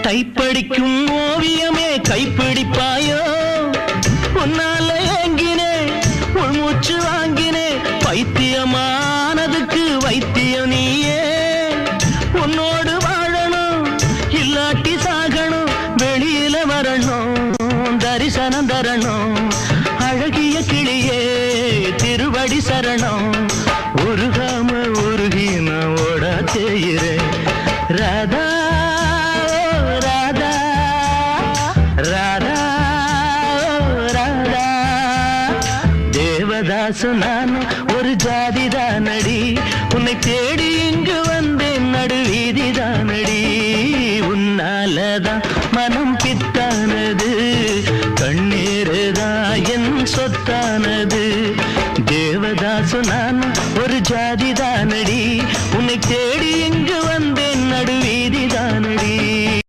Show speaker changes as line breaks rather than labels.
டைப்படிக்கும் ஓவியமே கைப்பிடிப்பாயோ உன்னால ஏங்கினே உள்மூச்சு வாங்கினே பைத்தியமானதுக்கு வைத்தியம் நீயே உன்னோடு வாழணும் இல்லாட்டி சாகணும் வெளியில வரணும் தரிசனம் தரணும் அழகிய கிளியே திருவடி சரணம் உருகாம உருகி நான் ஓட செய்கிறேன் ராதா ராதா ராதா ராதா தேவதாசு நான் ஒரு ஜாதிதானடி உன்னை தேடி இங்கு வந்தேன் நடுவீதிதானடி உன்னாலதான் மனம் பித்தானது கண்ணீருதான் என் சொத்தானது தேவதாசு நான்